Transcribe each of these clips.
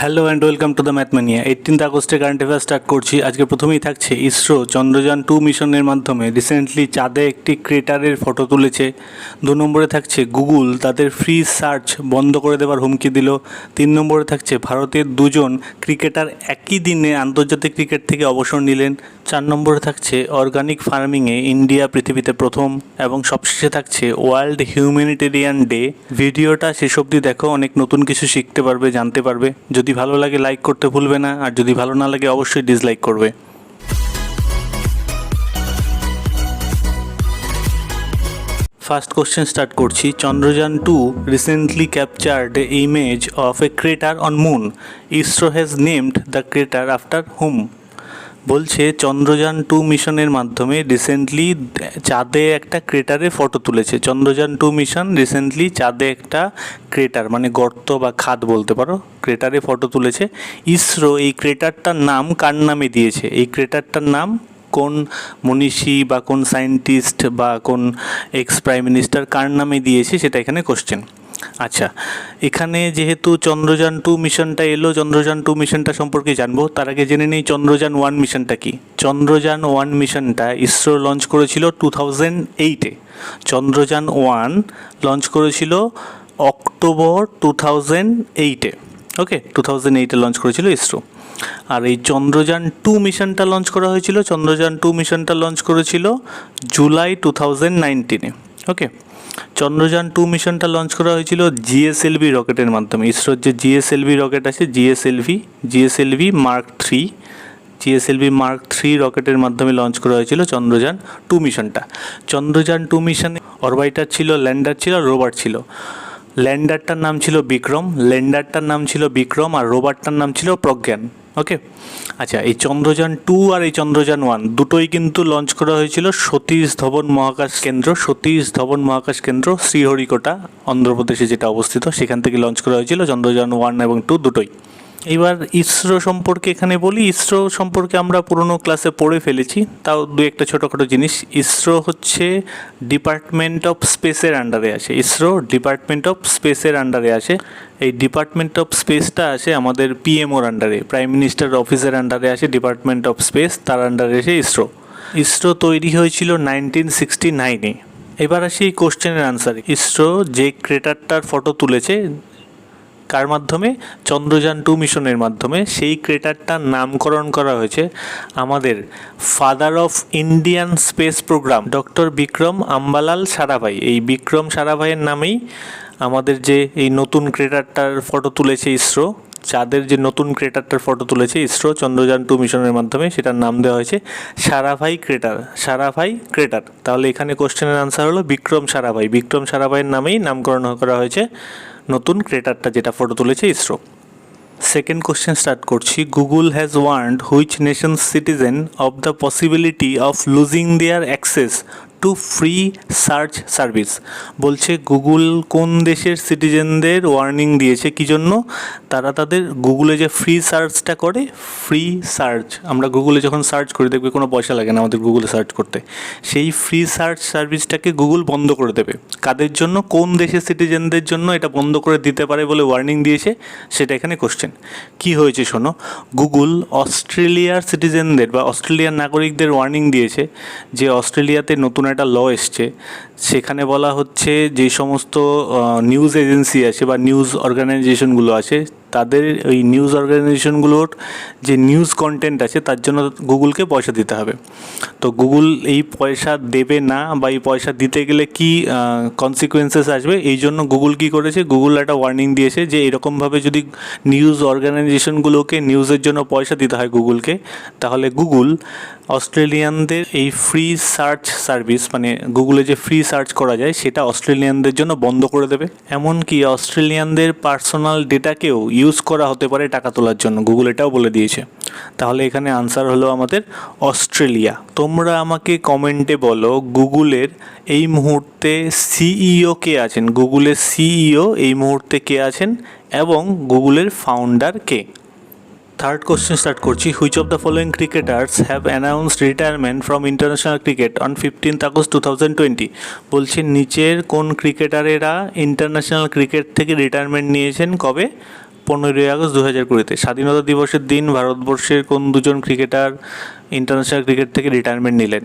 Hello and welcome to the Mathmania. 18 আগস্টে current affair start করছি। আজকে প্রথমেই থাকছে ইসরো চন্দ্রযান-2 মিশনের মাধ্যমে রিসেন্টলি চাঁদে একটি ক্রেটারের ফটো তুলেছে। 2 নম্বরে থাকছে গুগল তাদের ফ্রি সার্চ বন্ধ করে দেওয়ার হুমকি দিল। 3 নম্বরে থাকছে ভারতের দুজন ক্রিকেটার একই দিনে আন্তর্জাতিক ক্রিকেট থেকে অবসর নিলেন। 4 নম্বরে থাকছে অর্গানিক ফার্মিংয়ে ইন্ডিয়া পৃথিবীতে প্রথম। এবং সবশেষে থাকছে ওয়ার্ল্ড হিউম্যানিটেরিয়ান ডে। ভিডিওটা শেষ অবধি দেখো, অনেক নতুন কিছু শিখতে পারবে, জানতে পারবে। যদি ভালো লাগে লাইক করতে ভুলবে না, আর যদি ভালো না লাগে অবশ্যই ডিসলাইক করবে। ফার্স্ট কোশ্চেন স্টার্ট করছি। Chandrayaan two recently captured a image of a crater on moon. ISRO has named the crater after hmm? বলছে চন্দ্রযান-2 মিশনের মাধ্যমে রিসেন্টলি চাঁদে একটা ক্রেটারে ফটো তুলেছে। চন্দ্রযান-2 মিশন রিসেন্টলি চাঁদে একটা ক্রেটার মানে গর্ত বা খাদ বলতে পারো, ক্রেটারে ফটো তুলেছে। ইসরো এই ক্রেটারটার নাম কার নামে দিয়েছে? এই ক্রেটারটার নাম কোন মনীষী বা কোন সায়েন্টিস্ট বা কোন এক্স প্রাইম মিনিস্টার কার নামে দিয়েছে সেটা এখানে কোশ্চেন। আচ্ছা, এখানে যেহেতু চন্দ্রযান-2 মিশনটা এলো, চন্দ্রযান-2 মিশনটা সম্পর্কে জানবো। তার আগে জেনে নেই চন্দ্রযান-1 মিশনটা কি। চন্দ্রযান-1 মিশনটা ইসরো লঞ্চ করেছিল 2008-এ। চন্দ্রযান-1 লঞ্চ করেছিল অক্টোবর 2008-এ। ওকে, 2008-এ লঞ্চ করেছিল ইসরো। আর এই চন্দ্রযান-2 মিশনটা লঞ্চ করা হয়েছিল, চন্দ্রযান-2 মিশনটা লঞ্চ করেছিল জুলাই 2019-এ। ওকে, চন্দ্রযান-2 মিশনটা লঞ্চ করা হয়েছিল জিএসএলভি রকেটের মাধ্যমে। ইসরোর যে জিএসএলভি রকেট আছে, জিএসএলভি মার্ক 3 রকেটের মাধ্যমে লঞ্চ করা হয়েছিল চন্দ্রযান-2 মিশনটা। চন্দ্রযান-2 মিশনে অরবাইটার ছিল, ল্যান্ডার ছিল, রোভার ছিল। ল্যান্ডারটার নাম ছিল বিক্রম, আর রোভারটার নাম ছিল প্রজ্ঞান। ওকে, আচ্ছা, এই চন্দ্রযান-2 আর এই চন্দ্রযান-1 দুটোই কিন্তু লঞ্চ করা হয়েছিল সতীশ ধাওয়ান মহাকাশ কেন্দ্র শ্রীহরিকোটা, অন্ধ্রপ্রদেশে যেটা অবস্থিত, সেখান থেকে লঞ্চ করা হয়েছিল চন্দ্রযান-1 এবং 2 দুটোই। এবার ইসরো সম্পর্কে এখানে বলি। ইসরো সম্পর্কে আমরা পুরনো ক্লাসে পড়ে ফেলেছি, তাও দু একটা ছোটোখাটো জিনিস। ইসরো হচ্ছে ডিপার্টমেন্ট অফ স্পেসের আন্ডারে আছে। এই ডিপার্টমেন্ট অফ স্পেসটা আছে আমাদের পিএমওর আন্ডারে, প্রাইম মিনিস্টার অফিসের আন্ডারে আছে ডিপার্টমেন্ট অফ স্পেস, তার আন্ডারে আছে ইসরো তৈরি হয়েছিল 1969-এ। এবার আসি এই কোশ্চেনের আনসারে। ইসরো যে ক্রেটারটার ফটো তুলেছে কার মাধ্যমে? চন্দ্রযান-2 মিশনের মাধ্যমে। সেই ক্রেটারটার নামকরণ করা হয়েছে আমাদের father of Indian space programme doctor Vikram Ambalal Sarabhai. এই বিক্রম সারাভাইয়ের নামেই আমাদের যে এই নতুন ক্রেটারটার ফটো তুলেছে ইসরো, চাঁদের যে নতুন ক্রেটারটার ফটো তুলেছে ইসরো চন্দ্রযান-2 মিশনের মাধ্যমে, সেটার নাম দেওয়া হয়েছে সারাভাই ক্রেটার। তাহলে এখানে কোশ্চেনের আনসার হলো বিক্রম সারাভাইয়ের নামেই নামকরণ করা হয়েছে নতুন ক্রেটারটা যেটা ফটো তুলেছে ইসরো। সেকেন্ড কোশ্চেন স্টার্ট করছি। Google has warned which nations citizen of the possibility of losing their access to free search service. বলছে গুগল কোন দেশের সিটিজেনদের ওয়ার্নিং দিয়েছে, কী জন্য? তারা তাদের গুগলে যে ফ্রি সার্চটা করে, আমরা গুগলে যখন সার্চ করি দেখবে কোনো পয়সা লাগে না আমাদের গুগলে সার্চ করতে, সেই ফ্রি সার্চ সার্ভিসটাকে গুগল বন্ধ করে দেবে। কাদের জন্য? কোন দেশের সিটিজেনদের জন্য এটা বন্ধ করে দিতে পারে বলে ওয়ার্নিং দিয়েছে, সেটা এখানে কোশ্চেন। কি হয়েছে শোনো, গুগল অস্ট্রেলিয়ার সিটিজেনদের বা অস্ট্রেলিয়ার নাগরিকদের ওয়ার্নিং দিয়েছে যে অস্ট্রেলিয়াতে নতুন একটা ল এসছে, সেখানে বলা হচ্ছে যে সমস্ত নিউজ এজেন্সি আছে বা নিউজ অর্গানাইজেশনগুলো আছে, তাদের ওই নিউজ অর্গানাইজেশনগুলোর যে নিউজ কন্টেন্ট আছে তার জন্য গুগলকে পয়সা দিতে হবে। তো গুগল এই পয়সা দেবে না, বা এই পয়সা দিতে গেলে কি কনসিকুয়েন্সেস আসবে, এই জন্য গুগল কী করেছে, গুগল একটা ওয়ার্নিং দিয়েছে যে এরকমভাবে যদি নিউজ অর্গানাইজেশনগুলোকে নিউজের জন্য পয়সা দিতে হয় গুগলকে, তাহলে গুগল অস্ট্রেলিয়ানদের এই ফ্রি সার্চ সার্ভিস মানে গুগলে যে ফ্রি সার্চ করা যায় সেটা অস্ট্রেলিয়ানদের জন্য বন্ধ করে দেবে। এমনকি অস্ট্রেলিয়ানদের পার্সোনাল ডেটাকেও ইউজ করা হতে পারে টাকা তোলার জন্য, গুগল এটাও বলে দিয়েছে। তাহলে এখানে আনসার হলো আমাদের অস্ট্রেলিয়া। তোমরা আমাকে কমেন্টে বলো গুগলের এই মুহূর্তে সিইও কে আছেন, গুগলের সিইও এই মুহূর্তে কে আছেন এবং গুগলের ফাউন্ডার কে। থার্ড কোশ্চেন স্টার্ট করছি। Which of the following cricketers have announced retirement from international cricket on 15 August 2020? বলছে নিচের কোন ক্রিকেটারেরা ইন্টারন্যাশনাল ক্রিকেট থেকে রিটায়ারমেন্ট নিয়েছেন কবে? 15 আগস্ট 2020-তে। স্বাধীনতা দিবসের দিন ভারতবর্ষের কোন দুজন ক্রিকেটার ইন্টারন্যাশনাল ক্রিকেট থেকে রিটায়ারমেন্ট নিলেন?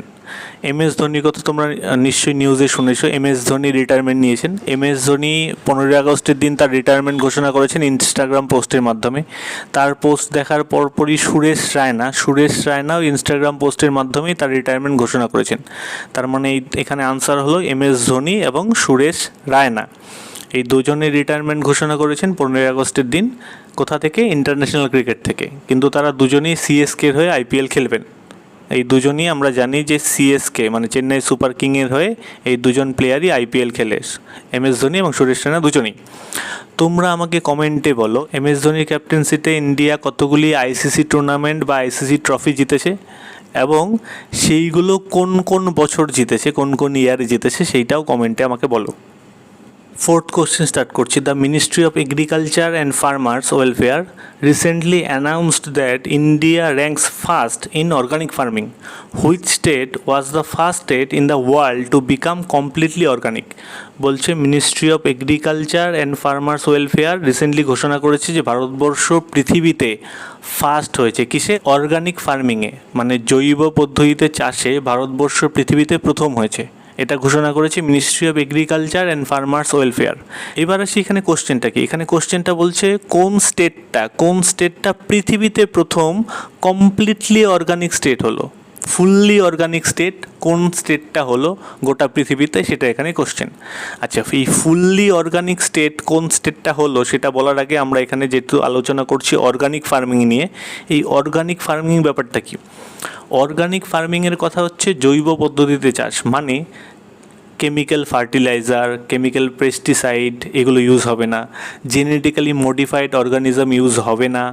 MS ধোনির কথা তোমরা নিশ্চয়ই নিউজে শুনেছো। MS ধোনি রিটায়ারমেন্ট নিয়েছেন। MS ধোনি 15 আগস্টের দিন তার রিটায়ারমেন্ট ঘোষণা করেছেন ইনস্টাগ্রাম পোস্টের মাধ্যমে। তার পোস্ট দেখার পরপরই সুরেশ রায়নাও ইনস্টাগ্রাম পোস্টের মাধ্যমেই তার রিটায়ারমেন্ট ঘোষণা করেছেন। তার মানে এখানে আনসার হলো MS ধোনি এবং সুরেশ রায়না, এই দুজনের রিটায়ারমেন্ট ঘোষণা করেছেন 15 আগস্টের দিন। কোথা থেকে? ইন্টারন্যাশনাল ক্রিকেট থেকে। কিন্তু তারা দুজনেই CSK'র হয়ে IPL খেলবেন। এই দুজনই আমরা জানি যে CSK মানে চেন্নাই সুপার কিংয়ের হয়ে এই দুজন প্লেয়ারই IPL খেলে, MS ধোনি এবং সুরেশ রায়না দুজনেই। তোমরা আমাকে কমেন্টে বলো MS ধোনির ক্যাপ্টেন্সিতে ইন্ডিয়া কতগুলি ICC টুর্নামেন্ট বা ICC ট্রফি জিতেছে এবং সেইগুলো কোন কোন বছর জিতেছে, কোন কোন ইয়ারে জিতেছে, সেইটাও কমেন্টে আমাকে বলো। 4th কোশ্চেন স্টার্ট করছি। The ministry of agriculture and farmers welfare recently announced that India ranks first in organic farming. Which state was the first state in the world to become completely organic? বলছে ministry of agriculture and farmers welfare recently ঘোষণা করেছে যে ভারতবর্ষ পৃথিবীতে first হয়েছে কিসে? Organic ফার্মিংয়ে, মানে জৈব পদ্ধতিতে চাষে ভারতবর্ষ পৃথিবীতে প্রথম হয়েছে। এটা ঘোষণা করেছে ministry of agriculture and farmers welfare. এবার আসি এখানে কোশ্চেনটা কি। এখানে কোশ্চেনটা বলছে কোন স্টেটটা পৃথিবীতে প্রথম কমপ্লিটলি অর্গানিক স্টেট হলো, ফুললি অর্গানিক স্টেট কোন স্টেটটা হলো গোটা পৃথিবীতে, সেটা এখানে কোশ্চেন। আচ্ছা, এই ফুললি অর্গানিক স্টেট কোন স্টেটটা হলো সেটা বলার আগে আমরা এখানে যেহেতু আলোচনা করছি অর্গানিক ফার্মিং নিয়ে, এই অর্গানিক ফার্মিং ব্যাপারটা কি? অর্গানিক ফার্মিংয়ের কথা হচ্ছে জৈব পদ্ধতিতে চাষ, মানে কেমিক্যাল ফার্টিলাইজার, কেমিক্যাল পেস্টিসাইড এগুলো ইউজ হবে না, জেনেটিক্যালি মডিফাইড অর্গানিজম ইউজ হবে না,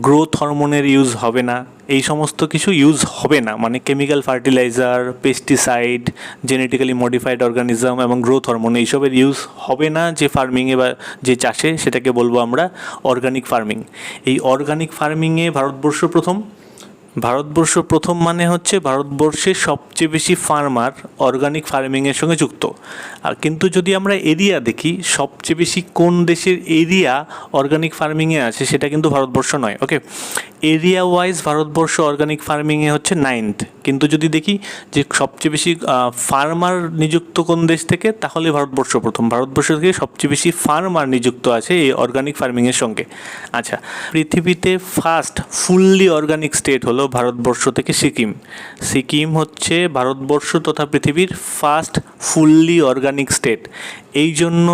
গ্রোথ হরমোনের ইউজ হবে না, এই সমস্ত কিছু ইউজ হবে না। মানে chemical fertiliser, pesticide, genetically modified organism এবং গ্রোথ হরমোন এইসবের ইউজ হবে না যে ফার্মিংয়ে বা যে চাষে, সেটাকে বলবো আমরা অর্গানিক ফার্মিং। এই অর্গানিক ফার্মিংয়ে ভারতবর্ষ প্রথম মানে হচ্ছে ভারতবর্ষের সবচেয়ে বেশি ফার্মার অর্গানিক ফার্মিংয়ের সঙ্গে যুক্ত। আর কিন্তু যদি আমরা এরিয়া দেখি, সবচেয়ে বেশি কোন দেশের এরিয়া অর্গানিক ফার্মিংয়ে আছে সেটা কিন্তু ভারতবর্ষ নয়। ওকে, এরিয়া ওয়াইজ ভারতবর্ষ অর্গানিক ফার্মিংয়ে হচ্ছে 9th। কিন্তু যদি দেখি যে সবচেয়ে বেশি ফার্মার নিযুক্ত কোন দেশ থেকে, তাহলে ভারতবর্ষ প্রথম। ভারতবর্ষ থেকে সবচেয়ে বেশি ফার্মার নিযুক্ত আছে এই অর্গানিক ফার্মিংয়ের সঙ্গে। আচ্ছা, পৃথিবীতে ফার্স্ট ফুললি অর্গানিক স্টেট হলো ভারতবর্ষ থেকে সিকিম হচ্ছে ভারতবর্ষ তথা পৃথিবীর ফার্স্ট ফুললি অর্গানিক স্টেট। এই জন্য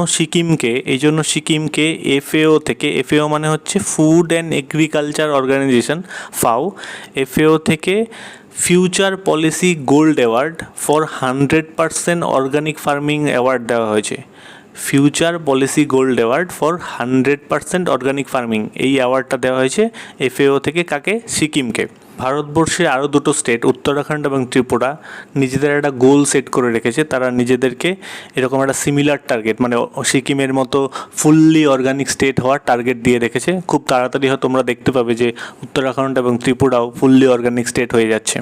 সিকিমকে FAO থেকে, FAO মানে হচ্ছে food and agriculture organization, FAO থেকে future policy gold award for 100% organic farming award দেওয়া হয়েছে। Future policy gold award for 100% organic farming, এই অ্যাওয়ার্ডটা দেওয়া হয়েছে FAO থেকে। কাকে? সিকিমকে। ভারতবর্ষে আরও দুটো স্টেট, উত্তরাখণ্ড এবং ত্রিপুরা, নিজেদের একটা গোল সেট করে রেখেছে। তারা নিজেদেরকে এরকম একটা সিমিলার টার্গেট, মানে সিকিমের মতো ফুললি অর্গানিক স্টেট হওয়ার টার্গেট দিয়ে রেখেছে। খুব তাড়াতাড়ি হয়তো তোমরা দেখতে পাবে যে উত্তরাখণ্ড এবং ত্রিপুরাও ফুললি অর্গানিক স্টেট হয়ে যাচ্ছে।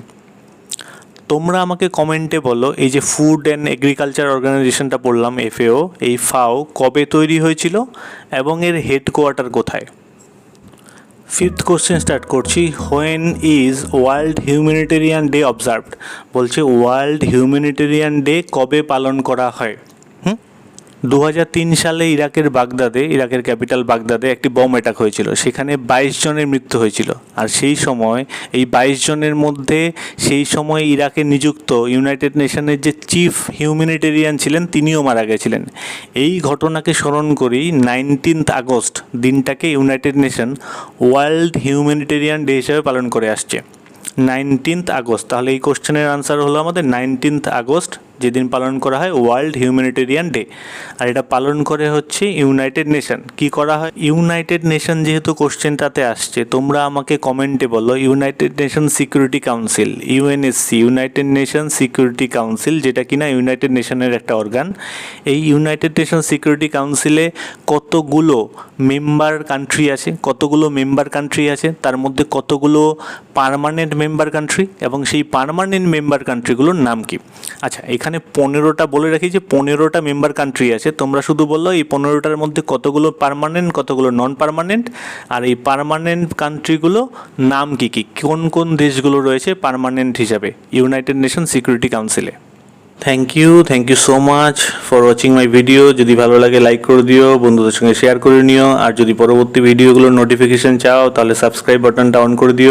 তোমরা আমাকে কমেন্টে বলো, এই যে ফুড অ্যান্ড এগ্রিকালচার অর্গানাইজেশনটা বললাম FAO, এই FAO কবে তৈরি হয়েছিল এবং এর হেডকোয়ার্টার কোথায়? 5th কোশ্চেন স্টার্ট করছি। When is world humanitarian day observed? বলছে ওয়ার্ল্ড হিউম্যানিটেরিয়ান ডে কবে পালন করা হয়? 2003 সালে ইরাকের ক্যাপিটাল বাগদাদে একটি বম অ্যাটাক হয়েছিল। সেখানে 22 জনের মৃত্যু হয়েছিল। আর সেই সময় এই 22 জনের মধ্যে সেই সময় ইরাকে নিযুক্ত ইউনাইটেড নেশনের যে চিফ হিউম্যানিটেরিয়ান ছিলেন তিনিও মারা গেছিলেন। এই ঘটনাকে স্মরণ করেই 19th আগস্ট দিনটাকে United nation world humanitarian day হিসেবে পালন করে আসছে। 19th August. তাহলে এই কোশ্চেনের আনসার হলো আমাদের 19th আগস্ট, যেদিন পালন করা হয় ওয়ার্ল্ড হিউম্যানিটেরিয়ান ডে। আর এটা পালন করে হচ্ছে ইউনাইটেড নেশন। কি করা হয়? ইউনাইটেড নেশন যেহেতু কোশ্চেনটাতে আসছে, তোমরা আমাকে কমেন্টে বলো United Nation security council, UNSC, United Nation security council, যেটা কিনা ইউনাইটেড নেশনের একটা অর্গান। এই ইউনাইটেড নেশন সিকিউরিটি কাউন্সিলে কতগুলো মেম্বার কান্ট্রি আছে, তার মধ্যে কতগুলো পার্মানেন্ট মেম্বার কান্ট্রি এবং সেই পার্মানেন্ট মেম্বার কান্ট্রিগুলোর নাম কি? আচ্ছা, এখানে এখানে 15টা বলে রাখি যে 15টা মেম্বার কান্ট্রি আছে, তোমরা শুধু বললো এই 15টার মধ্যে কতগুলো পার্মানেন্ট কতগুলো নন পার্মানেন্ট, আর এই পার্মানেন্ট কান্ট্রিগুলো নাম কী কী, কোন কোন দেশগুলো রয়েছে পার্মানেন্ট হিসাবে ইউনাইটেড নেশন সিকিউরিটি কাউন্সিলে। Thank you so much for watching my video. যদি ভালো লাগে লাইক করে দিও, বন্ধুদের সঙ্গে শেয়ার করে নিও, আর যদি পরবর্তী ভিডিওগুলোর নোটিফিকেশন চাও তাহলে সাবস্ক্রাইব বাটনটা অন করে দিও।